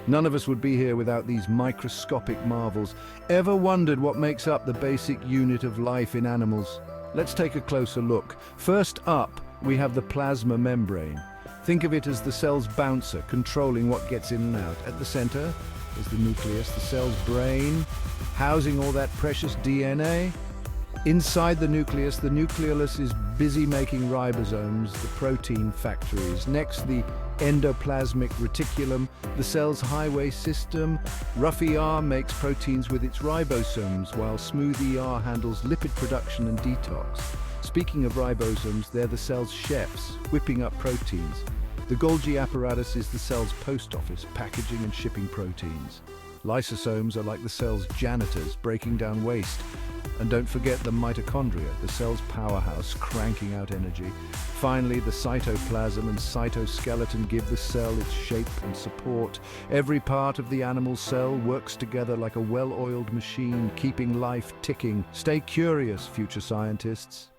None of us would be here without these microscopic marvels. Ever wondered what makes up the basic unit of life in animals? Let's take a closer look. First up, we have the plasma membrane. Think of it as the cell's bouncer, controlling what gets in and out. At the center is the nucleus, the cell's brain, housing all that precious DNA. Inside the nucleolus is busy making ribosomes, the protein factories. Next, the endoplasmic reticulum, the cell's highway system. Rough ER makes proteins with its ribosomes, while smooth ER handles lipid production and detox. Speaking of ribosomes, they're the cell's chefs, whipping up proteins. The Golgi apparatus is the cell's post office, packaging and shipping proteins. Lysosomes are like the cell's janitors, breaking down waste. And don't forget the mitochondria, the cell's powerhouse, cranking out energy. Finally, the cytoplasm and cytoskeleton give the cell its shape and support. Every part of the animal cell works together like a well-oiled machine, keeping life ticking. Stay curious, future scientists.